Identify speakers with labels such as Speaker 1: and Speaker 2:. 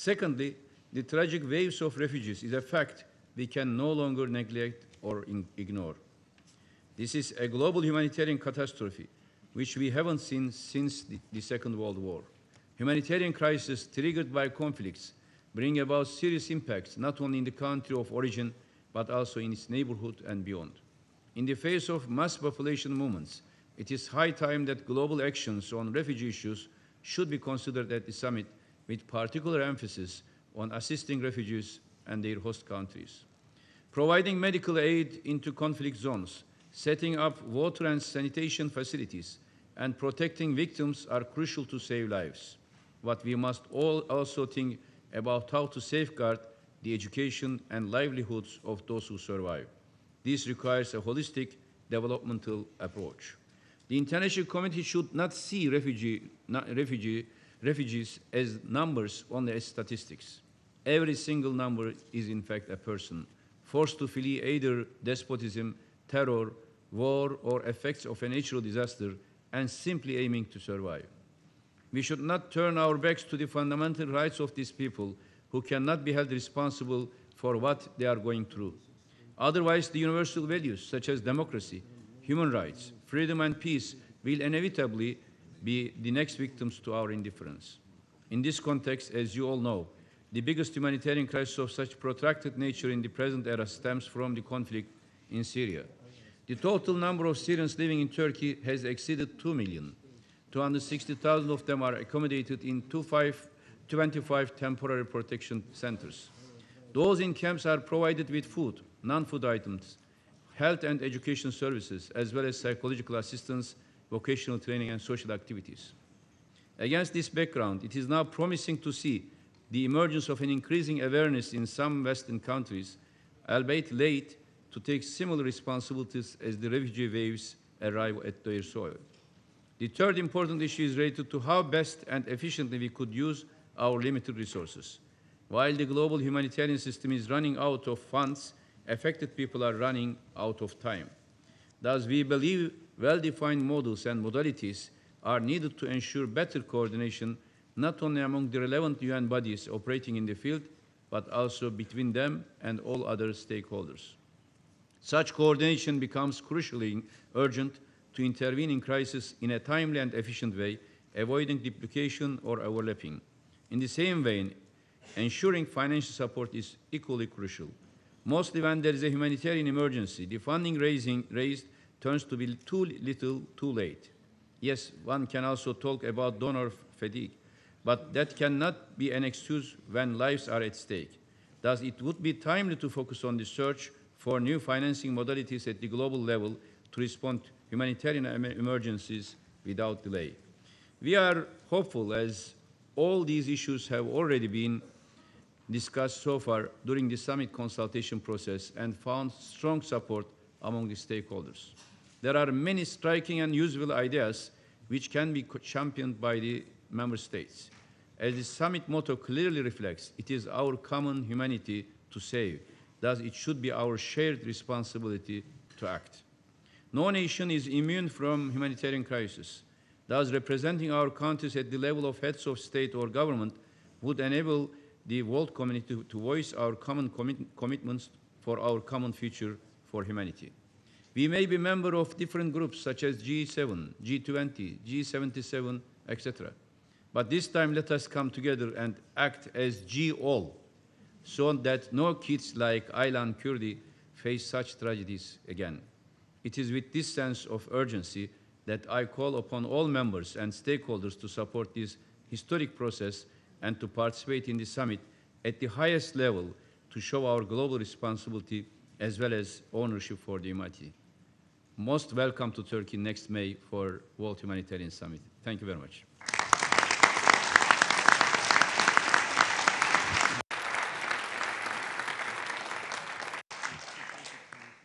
Speaker 1: Secondly, the tragic waves of refugees is a fact we can no longer neglect or ignore. This is a global humanitarian catastrophe which we haven't seen since the Second World War. Humanitarian crises triggered by conflicts bring about serious impacts not only in the country of origin but also in its neighborhood and beyond. In the face of mass population movements, it is high time that global actions on refugee issues should be considered at the summit with particular emphasis on assisting refugees and their host countries. Providing medical aid into conflict zones, setting up water and sanitation facilities, and protecting victims are crucial to save lives. But we must all also think about how to safeguard the education and livelihoods of those who survive. This requires a holistic developmental approach. The international community should not see refugees as numbers, only as statistics. Every single number is in fact a person, forced to flee either despotism, terror, war, or effects of a natural disaster, and simply aiming to survive. We should not turn our backs to the fundamental rights of these people who cannot be held responsible for what they are going through. Otherwise, the universal values such as democracy, human rights, freedom, and peace will inevitably be the next victims to our indifference. In this context, as you all know, the biggest humanitarian crisis of such protracted nature in the present era stems from the conflict in Syria. The total number of Syrians living in Turkey has exceeded 2 million. 260,000 of them are accommodated in 25 temporary protection centers. Those in camps are provided with food, non-food items, health and education services, as well as psychological assistance, vocational training, and social activities. Against this background, it is now promising to see the emergence of an increasing awareness in some Western countries, albeit late, to take similar responsibilities as the refugee waves arrive at their soil. The third important issue is related to how best and efficiently we could use our limited resources. While the global humanitarian system is running out of funds, affected people are running out of time. Thus, we believe well-defined models and modalities are needed to ensure better coordination, not only among the relevant UN bodies operating in the field, but also between them and all other stakeholders. Such coordination becomes crucially urgent to intervene in crisis in a timely and efficient way, avoiding duplication or overlapping. In the same vein, ensuring financial support is equally crucial. Mostly when there is a humanitarian emergency, the funding raised turns to be too little, too late. Yes, one can also talk about donor fatigue, but that cannot be an excuse when lives are at stake. Thus, it would be timely to focus on the search for new financing modalities at the global level to respond to humanitarian emergencies without delay. We are hopeful, as all these issues have already been discussed so far during the summit consultation process and found strong support among the stakeholders. There are many striking and useful ideas which can be championed by the member states. As the summit motto clearly reflects, it is our common humanity to save. Thus, it should be our shared responsibility to act. No nation is immune from humanitarian crisis. Thus, representing our countries at the level of heads of state or government would enable the world community to voice our common commitments for our common future for humanity. We may be members of different groups such as G7, G20, G77, etc. But this time let us come together and act as G-all, so that no kids like Aylan Kurdi face such tragedies again. It is with this sense of urgency that I call upon all members and stakeholders to support this historic process and to participate in the summit at the highest level to show our global responsibility as well as ownership for the humanity. Most welcome to Turkey next May for World Humanitarian Summit. Thank you very much.